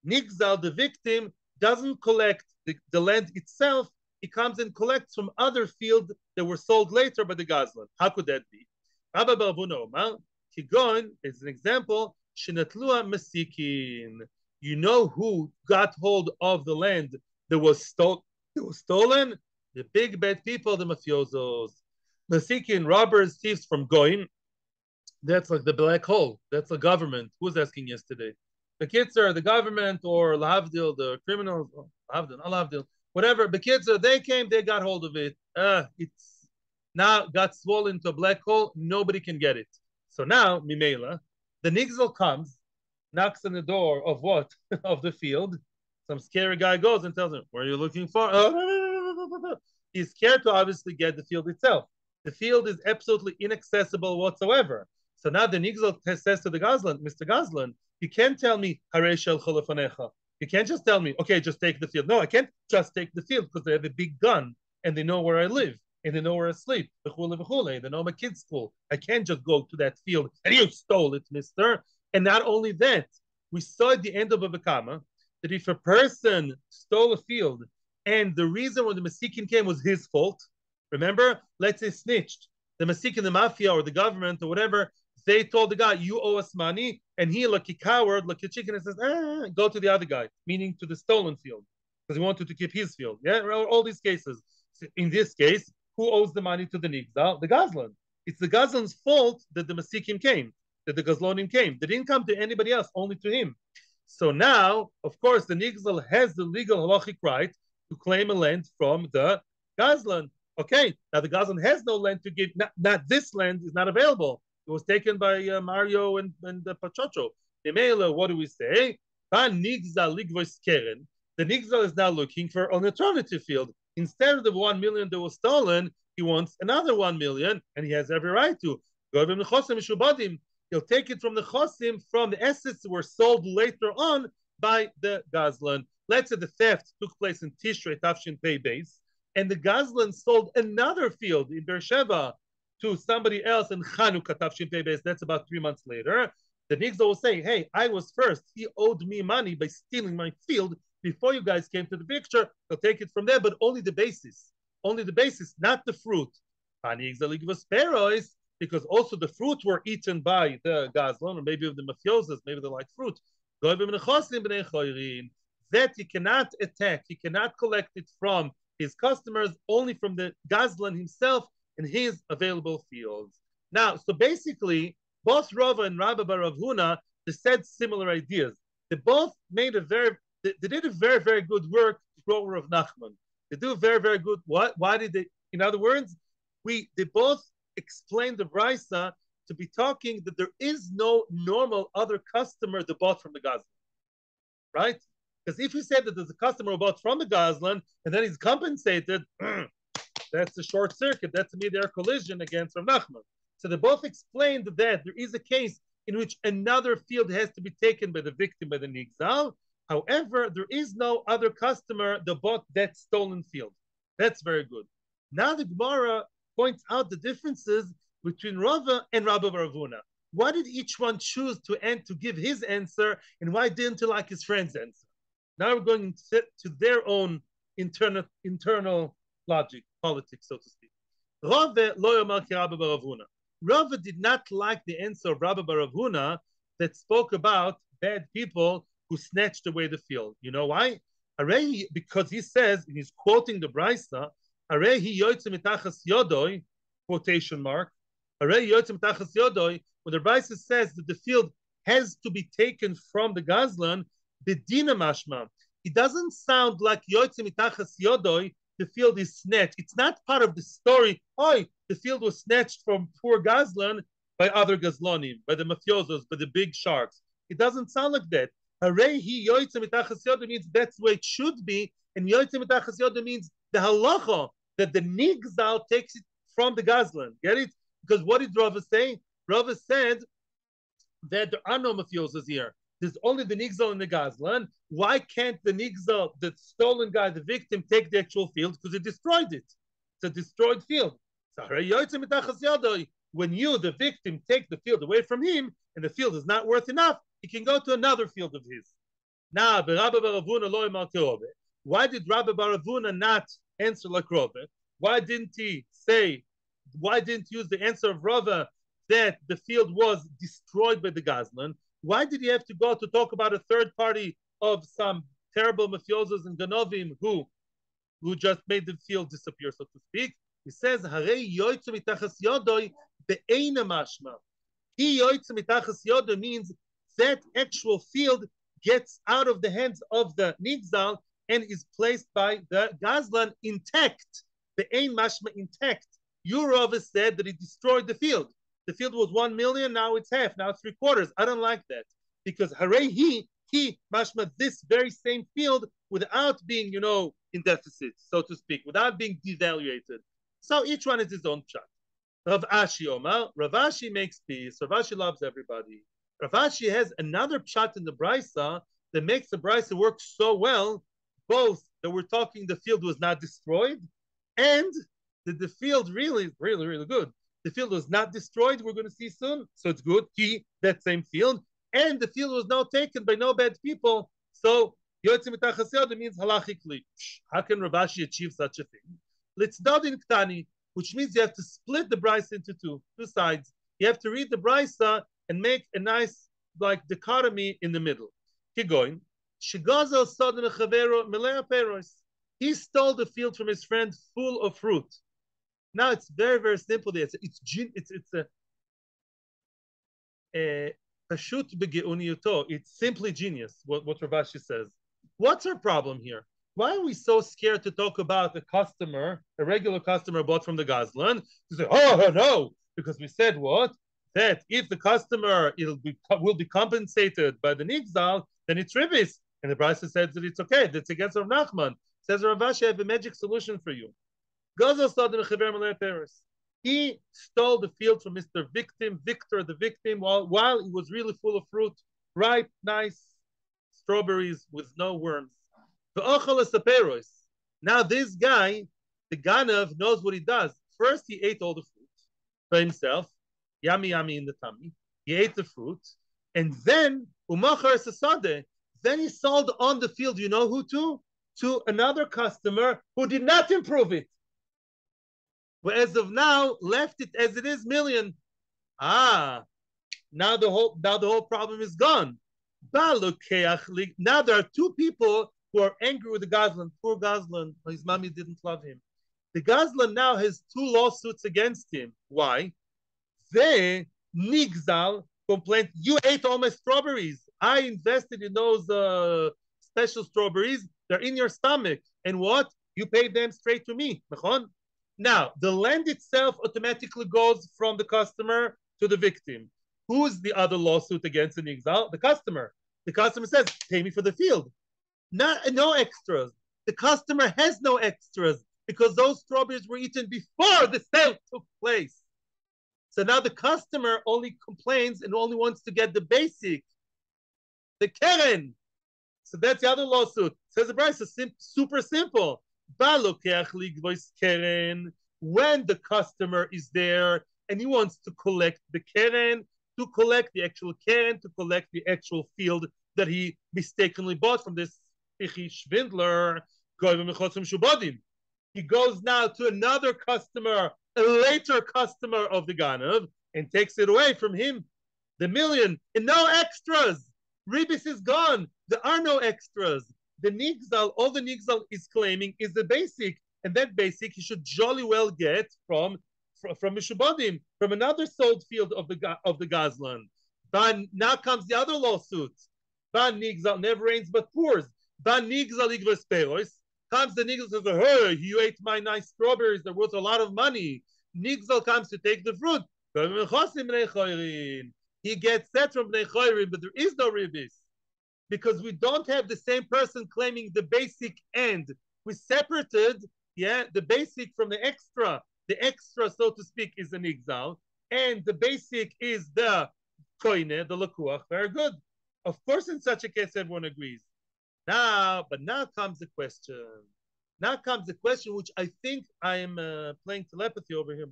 Nigzal, the victim, doesn't collect the land itself. He comes and collects from other fields that were sold later by the Gazlan. How could that be? Rabba Bar Omar, Kigon is an example. Shenatlua Masikin. You know who got hold of the land that was stolen? The big bad people, the mafiosos. Masikin, robbers, thieves from Goyim. That's like the black hole. That's the government. Who was asking yesterday? The kids are the government, or Lahavdil, the criminals. Lahavdil, not Lahavdil. Whatever. The kids are, they came, they got hold of it. It's now got swollen into a black hole. Nobody can get it. So now, Mimela, the Nigzal comes, knocks on the door of what? Of the field. Some scary guy goes and tells him, "What are you looking for?" He's scared to obviously get the field itself. The field is absolutely inaccessible whatsoever. So now the Nigzal says to the Gazlan, Mr. Gazlan, you can't tell me, you can't just tell me, okay, just take the field. No, I can't just take the field because they have a big gun and they know where I live and they know where I sleep. They know my kids' school. I can't just go to that field and you stole it, mister. And not only that, we saw at the end of Bava that if a person stole a field and the reason when the Masikin came was his fault, remember, let's say snitched, the Masikin, the mafia or the government or whatever, they told the guy, you owe us money, and he, like a coward, like a chicken, and says, go to the other guy, meaning to the stolen field, because he wanted to keep his field. Yeah, all these cases. In this case, who owes the money to the Nigzal? The Gazlan. It's the Gazlan's fault that the Masikim came, that the Gazlonim came. They didn't come to anybody else, only to him. So now, of course, the Nigzal has the legal halachic right to claim a land from the Gazlan. Okay, now the Gazlan has no land to give. Not this land is not available. It was taken by Mario and Pachocho. Emela, what do we say? The Nigzal is now looking for an alternative field. Instead of the 1 million that was stolen, he wants another 1 million, and he has every right to. He'll take it from the chosim, from the assets that were sold later on by the Gazlan. Let's say the theft took place in Tishrei Tafshin Pei Beis, and the Gazlan sold another field in Beersheba to somebody else in Chanukah Tafshin Pei Beis. That's about 3 months later. The Nigzal will say, hey, I was first. He owed me money by stealing my field before you guys came to the picture. They'll take it from there, but only the basis. Only the basis, not the fruit. Because also the fruit were eaten by the Gazlan, or maybe of the mafiosos, maybe they like fruit. That he cannot attack, he cannot collect it from his customers, only from the Gazlan himself in his available fields. Now, so basically, both Rava and Rabba Bar Rav Huna, they said similar ideas. They both made they did a very, very good work to grow Rav Nachman. They do very, very good. Why did they? In other words, they both explained the Brisa to be talking that there is no normal other customer that bought from the Gazlan, right? Because if we said that there's a customer who bought from the Gazlan and then he's compensated, that's a short circuit. That's a mid-air collision against Rav Nachman. So they both explained that there is a case in which another field has to be taken by the victim, by the nigzal. However, there is no other customer that bought that stolen field. That's very good. Now the Gemara points out the differences between Rava and Rabba bar Ravuna. Why did each one choose to give his answer, and why didn't he like his friend's answer? Now we're going to their own internal logic, politics, so to speak. Rava lo yomar ki Rabba bar Ravuna. Rava did not like the answer of Rabba bar Ravuna that spoke about bad people who snatched away the field. You know why? Because he says, he's quoting the Brisa, quotation mark, when the Brisa says that the field has to be taken from the Gazlan, bedina mashma. It doesn't sound like the field is snatched. It's not part of the story. Oh, the field was snatched from poor Gazlan by other Gazlanim, by the mafiosos, by the big sharks. It doesn't sound like that. Means that's the way it should be, and means the halacha that the nigzal takes it from the Gazlan. Get it? Because what did Rava say? Rava said that there are no mafiosos here. There's only the nigzal and the Gazlan. Why can't the nigzal, the stolen guy, the victim, take the actual field? Because he destroyed it. It's a destroyed field. When you, the victim, take the field away from him, and the field is not worth enough, he can go to another field of his. Now, why did Rabba bar Ravuna not answer like Rava? Why didn't he use the answer of Rava that the field was destroyed by the Gazlan? Why did he have to go to talk about a third party of some terrible mafiosos and ganovim who just made the field disappear, so to speak? He says, Harei yoitzu mitachas yodoi be'eina mashma. He yoitzu mitachas yodoi means that actual field gets out of the hands of the nigzal and is placed by the Gazlan intact. The ein mashma intact. Rava said that he destroyed the field. The field was 1 million, now it's half, now it's 3/4. I don't like that. Because hooray, he mashma this very same field without being, in deficit, so to speak, without being devaluated. So each one is his own shot. Rav Ashi Omar, Rav Ashi makes peace. Rav Ashi loves everybody. Rav Ashi has another shot in the Brisa that makes the Brisa work so well, both that we're talking the field was not destroyed, and that the field really is really, really good. The field was not destroyed, we're going to see soon, so it's good. That same field, and the field was now taken by no bad people, so Yotzim Mitachas means halachically. How can Rav Ashi achieve such a thing? Let's dot in Ktani, which means you have to split the Brisa into two sides. You have to read the Brisa and make a nice dichotomy in the middle. Keep going. He stole the field from his friend full of fruit. Now it's very, very simple. It's simply genius, what Rav Ashi says. What's our problem here? Why are we so scared to talk about a regular customer bought from the Gazlan? To say, oh no, because we said what? That if the customer will be compensated by the nigzal, then it's Ribbis. And the Brisa says that it's okay. That's against Rav Nachman. Says Rav Ashi, I have a magic solution for you. He stole the field from Victor the victim, while it was really full of fruit, ripe, nice strawberries with no worms. Now this guy, the Ganav, knows what he does. First, he ate all the fruit by himself. Yummy, yummy in the tummy. He ate the fruit. And then, then he sold on the field, you know who to? To another customer who did not improve it. But as of now, left it as it is, million. Now the whole problem is gone. Now there are two people who are angry with the Gazlan. Poor Gazlan, his mommy didn't love him. The Gazlan now has two lawsuits against him. Why? The Nigzal complained, you ate all my strawberries. I invested in those special strawberries. They're in your stomach. And what? You paid them straight to me. Now, the land itself automatically goes from the customer to the victim. Who's the other lawsuit against the Nigzal? The customer. The customer says, pay me for the field. No extras. The customer has no extras because those strawberries were eaten before the sale took place. So now the customer only complains and only wants to get the basic, the keren. So that's the other lawsuit. Says the price is super simple. When the customer is there and he wants to collect the keren, to collect the actual keren, to collect the actual field that he mistakenly bought from this swindler, he goes now to another customer, a later customer of the Ganav, and takes it away from him, the million, and no extras. Ribbis is gone. There are no extras. The Nigzal, all the Nigzal is claiming is the basic, and that basic he should jolly well get from Mishubadim, from another sold field of the Gazlan. But now comes the other lawsuit. Ban Nigzal never rains but pours. Ban Nigzal igvas peros. Comes the Nigzal says, hey, you ate my nice strawberries, they're worth a lot of money. Nigzal comes to take the fruit. He gets that from Bnei Choyrim, but there is no Ribbis. Because we don't have the same person claiming the basic end. We separated, the basic from the extra. The extra, so to speak, is an Nigzal, and the basic is the koine, the lakuach. Very good. Of course, in such a case, everyone agrees. Now comes the question. Now comes the question, which I think I am playing telepathy over here.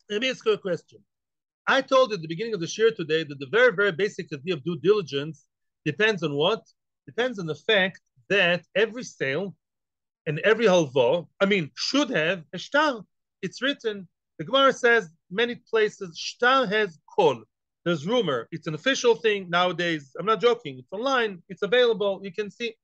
Let me ask you a question. I told at the beginning of the share today that the very, very basic idea of due diligence depends on what? Depends on the fact that every sale and every halva, should have a shtar. It's written. The Gemara says many places shtar has kol. There's rumor. It's an official thing nowadays. I'm not joking. It's online. It's available. You can see.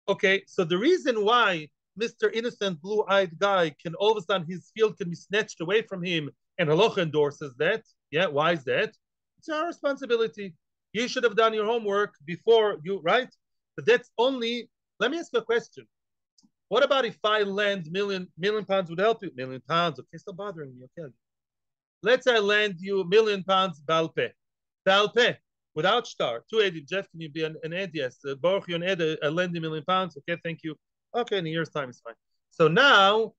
Okay, so the reason why Mr. Innocent blue-eyed guy can all of a sudden his field can be snatched away from him and Halacha endorses that. Yeah, why is that? It's our responsibility. You should have done your homework before you, right? But that's only, let me ask you a question. What about if I lend million pounds would help you? £1,000,000, okay, still bothering me, okay. Let's say I lend you £1,000,000 balpe. Balpe, without shtar. 280. Jeff, can you be an ed? Yes. Baruch, you an ed, I lend you £1,000,000. Okay, thank you. Okay, in a year's time is fine. So now,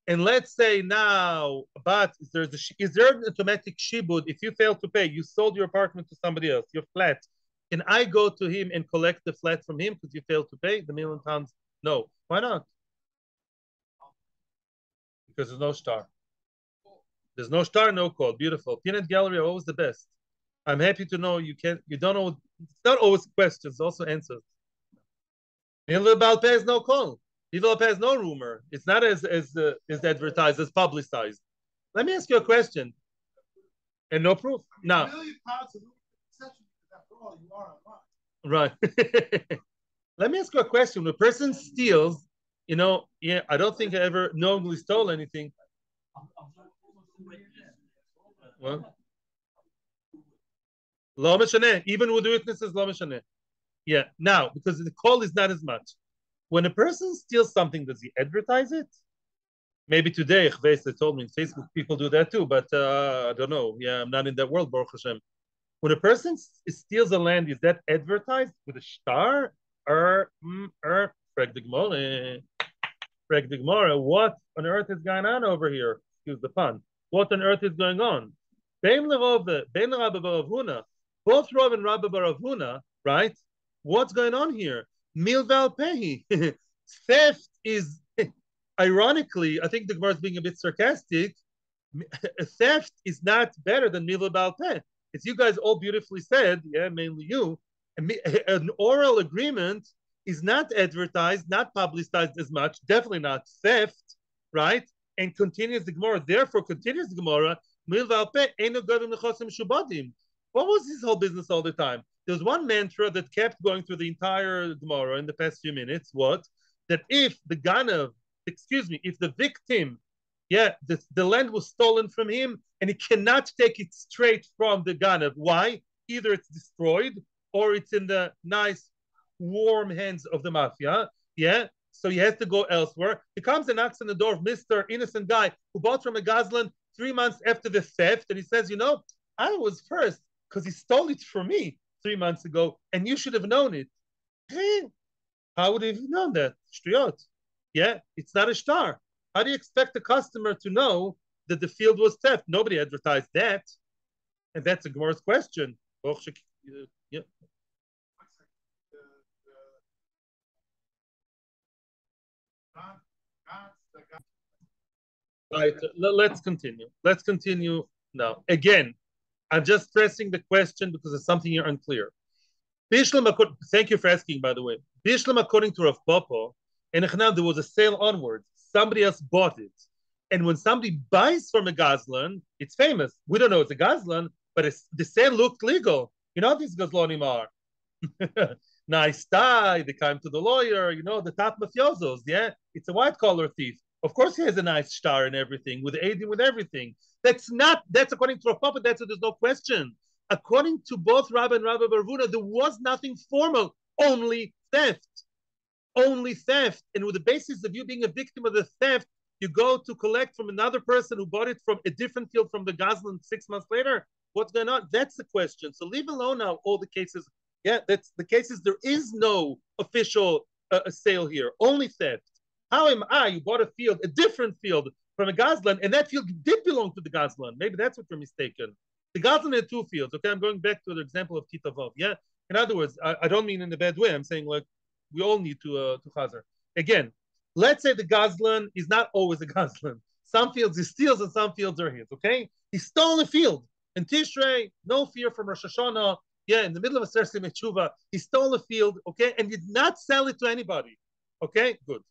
and let's say now, but is there an automatic shibud? If you fail to pay, you sold your apartment to somebody else, your flat. Can I go to him and collect the flat from him because you failed to pay the £1,000,000? No. Why not? Because there's no shtar. There's no shtar, no call. Beautiful. Peanut gallery are always the best. I'm happy to know you don't know. It's not always questions, it's also answers. Milva Balpe has no call. Milva Balpe has no rumor. It's not as advertised, as publicized. Let me ask you a question. And no proof. Now. Right. Let me ask you a question. When a person steals, I don't think I ever knowingly stole anything. Well, lo mishaneh, even with witnesses, lo mishaneh. Yeah, now, because the call is not as much. When a person steals something, does he advertise it? Maybe today, they told me in Facebook, people do that too, but I don't know. Yeah, I'm not in that world, Baruch Hashem. When a person steals a land, is that advertised with a shtar? Frag the Gemara, what on earth is going on over here? Excuse the pun. What on earth is going on? Both Rav and Rabbi Baravuna, right? What's going on here? Milval pehi. Theft is, ironically, I think the Gemara is being a bit sarcastic. Theft is not better than milval peh. As you guys all beautifully said, yeah, mainly you, an oral agreement is not advertised, not publicized as much, definitely not theft, right? And continues the Gemara. Therefore, continues the Gemara. What was this whole business all the time? There's one mantra that kept going through the entire Gemara in the past few minutes. What? That if the if the victim, the land was stolen from him and he cannot take it straight from the Ganav. Why? Either it's destroyed or it's in the nice, warm hands of the mafia. Yeah. So he has to go elsewhere. He comes and knocks on the door of Mr. Innocent guy who bought from a Gazlan 3 months after the theft. And he says, I was first because he stole it from me 3 months ago and you should have known it. Hey, how would he have known that? Shtriyot. Yeah, it's not a shtar. How do you expect the customer to know that the field was theft? Nobody advertised that. And that's a Gemara's question. Yeah. Right. Let's continue. Let's continue now. Again, I'm just stressing the question because it's something you're unclear. Thank you for asking, by the way. Bishlam, according to Rav Papa, and there was a sale onwards. Somebody else bought it. And when somebody buys from a Gazlan, it's famous. We don't know it's a Gazlan, but the sale looked legal. You know how these Gazlanim are. Nice tie, they came to the lawyer, the top mafiosos, yeah? It's a white-collar thief. Of course he has a nice star and everything, with aiding with everything. That's according to Rav Papa, there's no question. According to both Rabbi and Rabbi Barvuna, there was nothing formal, only theft. Only theft. And with the basis of you being a victim of the theft, you go to collect from another person who bought it from a different field from the Gazlan 6 months later. What's going on? That's the question. So leave alone now all the cases. Yeah, that's the cases. There is no official sale here, only theft. How am I? You bought a field, a different field from a Gazlan, and that field did belong to the Gazlan. Maybe that's what you're mistaken. The Gazlan had 2 fields. Okay, I'm going back to the example of Titavov. Yeah, in other words, I don't mean in a bad way. I'm saying like we all need to chazer. Again, let's say the Gazlan is not always a Gazlan. Some fields he steals and some fields are his. Okay, he stole a field in Tishrei. No fear from Rosh Hashanah. Yeah, in the middle of a Sersi Mechuva, he stole a field. Okay, and did not sell it to anybody. Okay, good.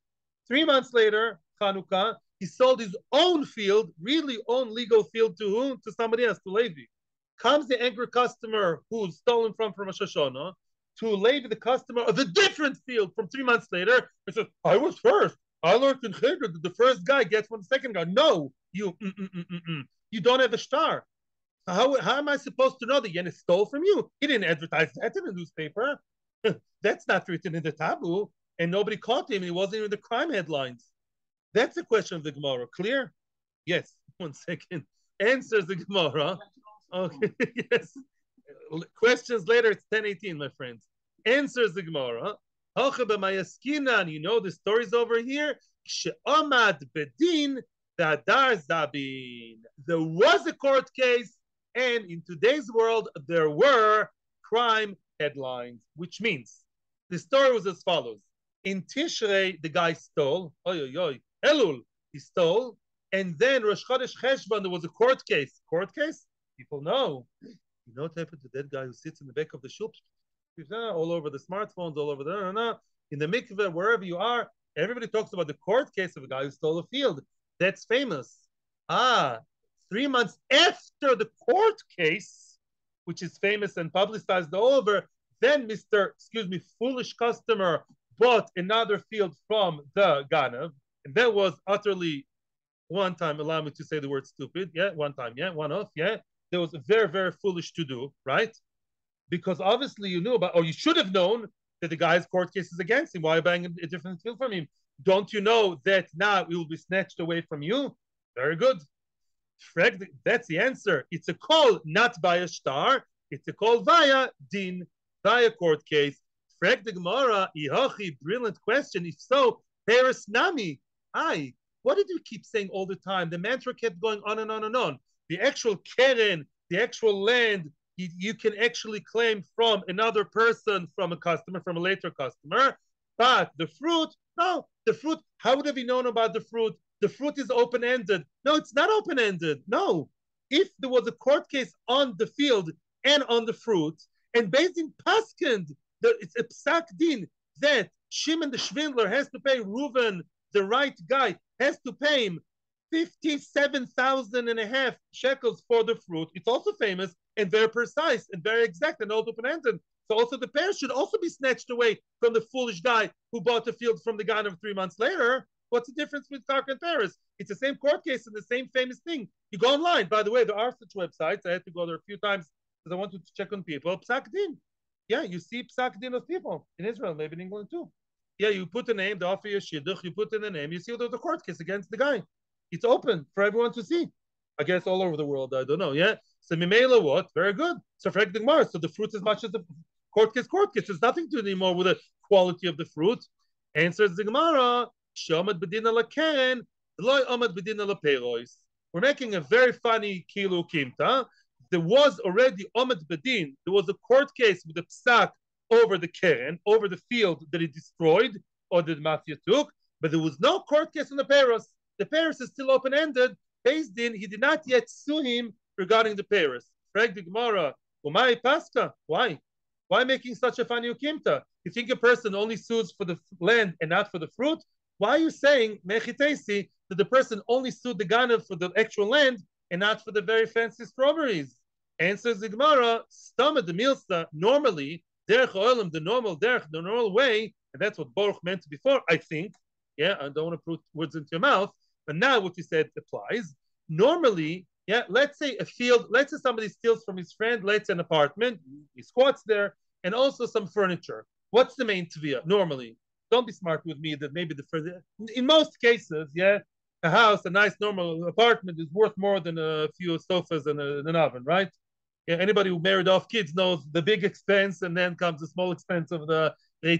3 months later, Chanukah, he sold his own field, really own legal field to whom? To somebody else, to Levi. Comes the angry customer who's stolen from Rosh Hashanah to Levi, the customer of a different field from 3 months later. He says, I was first. I learned in Cheder that the first guy gets from the second guy. No, you don't have a star. How am I supposed to know that Yenis stole from you? He didn't advertise that in the newspaper. That's not written in the taboo. And nobody caught him. He wasn't even in the crime headlines. That's the question of the Gemara. Clear? Yes. 1 second. Answers the Gemara. Okay. Yes. Questions later. It's 10:18, my friends. Answers the Gemara. You know the story's over here. She'amad bedin dadar zabin. There was a court case, and in today's world there were crime headlines, which means the story was as follows. In Tishrei, the guy stole. Elul, he stole. And then Rosh Chodesh Cheshvan, there was a court case. Court case? People know. You know what happened to that guy who sits in the back of the shul? All over the smartphones, all over in the mikveh, wherever you are. Everybody talks about the court case of a guy who stole a field. That's famous. 3 months after the court case, which is famous and publicized all over, then foolish customer bought another field from the Ganav, and that was utterly one time, allow me to say the word stupid, yeah, one time, yeah, one off, yeah. That was very, very foolish to do, right? Because obviously you knew about, or you should have known that the guy's court case is against him. Why are you buying a different field from him? Don't you know that now it will be snatched away from you? Very good. That's the answer. It's a call not by a star. It's a call via din, via court case. Frag the Gemara, brilliant question. If so, Paris Nami. What did you keep saying all the time? The mantra kept going on and on and on. The actual keren, the actual land, you can actually claim from another person, from a customer, from a later customer. But the fruit, no, the fruit, how would have you known about the fruit? The fruit is open-ended. No, it's not open-ended. No. If there was a court case on the field and on the fruit, and based in Paskind, it's a psak din that Shimon the swindler has to pay Reuven, the right guy, has to pay him 57,500 shekels for the fruit. It's also famous and very precise and very exact and also open-ended. So also the pair should also be snatched away from the foolish guy who bought the field from the guy of 3 months later. What's the difference with Kark and Paris? It's the same court case and the same famous thing. You go online. By the way, there are such websites. I had to go there a few times because I wanted to check on people. Psak din. Yeah, you see psak din of people in Israel, maybe in England too. Yeah, you put the name, they offer you a shidduch, you put in the name, you see there's a court case against the guy. It's open for everyone to see. I guess all over the world, I don't know, yeah? So Mimela what? Very good. So for the Gemara, so the fruit as much as the court case. There's nothing to do anymore with the quality of the fruit. Answers the Gemara, Shomad Bedina Lakeren, We're making a very funny kilu kimta. There was already Omid Bedin. There was a court case with the psak over the keren, over the field that he destroyed or that Metzia took, but there was no court case on the Paris. The Paris is still open-ended. Based in, he did not yet sue him regarding the Paris. Frag the Gemara, Umay Pascha, why? Why making such a funny ukimta? You think a person only sues for the land and not for the fruit? Why are you saying, Mechitesi, that the person only sued the Ganav for the actual land and not for the very fancy strawberries? Answers the Gemara, Stama the Milsa, normally, Derech Oilam, the normal way, and that's what Baruch meant before, I think. Yeah, I don't want to put words into your mouth, but now what you said applies. Normally, yeah, let's say a field, let's say somebody steals from his friend, let's say an apartment, he squats there, and also some furniture. What's the main tvia normally? Don't be smart with me that maybe in most cases, yeah, a house, a nice normal apartment is worth more than a few sofas and an oven, right? Yeah, anybody who married off kids knows the big expense and then comes the small expense of the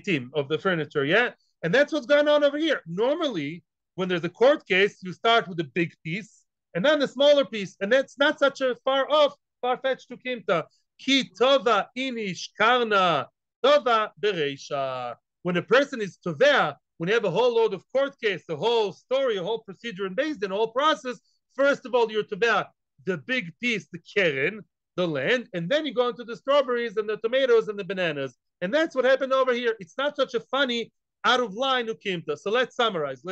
team of the furniture, yeah? And that's what's going on over here. Normally, when there's a court case, you start with a big piece and then the smaller piece, and that's not such a far-fetched to kimta. Ki tova inish karna tova bereisha. When a person is tovea, when you have a whole load of court case, a whole story, a whole procedure and based in a whole process, first of all, you're tovea the big piece, the keren, the land, and then you go into the strawberries and the tomatoes and the bananas. And that's what happened over here. It's not such a funny, out of line ukimta. So let's summarize.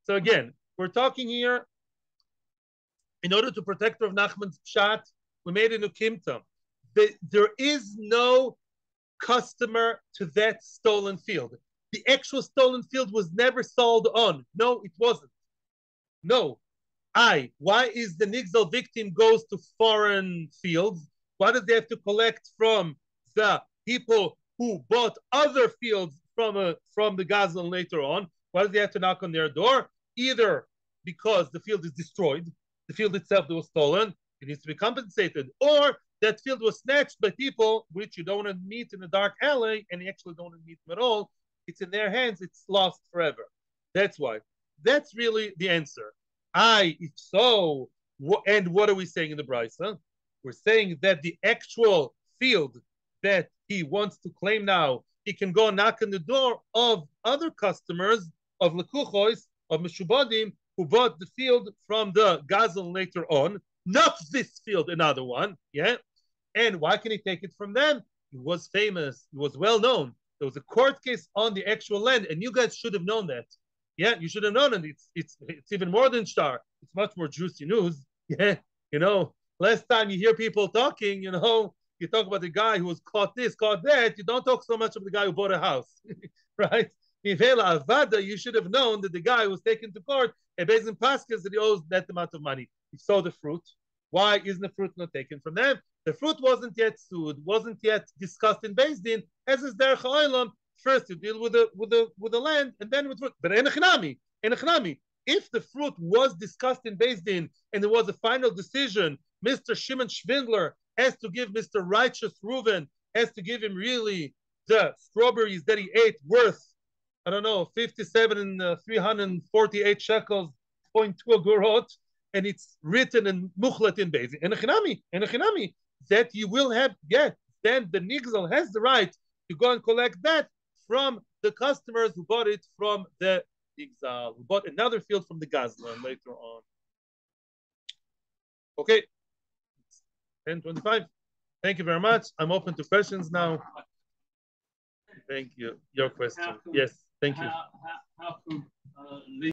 So again, we're talking here, in order to protect Rav Nachman's pshat, we made an ukimta. There is no customer to that stolen field. The actual stolen field was never sold on. No, it wasn't. No. Why is the nigzal victim goes to foreign fields? Why does they have to collect from the people who bought other fields from the Gazlan later on? Why does they have to knock on their door? Either because the field is destroyed, the field itself that was stolen, it needs to be compensated, or that field was snatched by people which you don't want to meet in a dark alley, and you actually don't want to meet them at all. It's in their hands, it's lost forever. That's why. That's really the answer. If so, and what are we saying in the Brisa? We're saying that the actual field that he wants to claim now, he can go knock on the door of other customers, of lekuchos, of meshubadim, who bought the field from the Gazal later on, not this field, another one, yeah? And why can he take it from them? He was famous, he was well known. There was a court case on the actual land, and you guys should have known that. Yeah, you should have known it. It's even more than star. It's much more juicy news. Yeah, last time you hear people talking, you talk about the guy who was caught this, caught that. You don't talk so much of the guy who bought a house, right? You should have known that the guy was taken to court and based in Paskas that he owes that amount of money. He sold the fruit. Why isn't the fruit not taken from them? The fruit wasn't yet sued, wasn't yet discussed in Beis Din, as is Derech Ha'olam. First, you deal with the land, and then with fruit. But enechnami, if the fruit was discussed in Beis Din and there was a final decision, Mr. Shimon Swindler has to give Mr. Righteous Reuven, has to give him really the strawberries that he ate worth, I don't know, 57 and 348 shekels, 0.2 agorot, and it's written in muchlet in Beis Din. Enechnami, that you will have, then the nigzal has the right to go and collect that from the customers who bought it from the Nigzal, who bought another field from the Gazlan later on. Okay, 10:25. Thank you very much. I'm open to questions now. Thank you. Your question. Yes, thank you.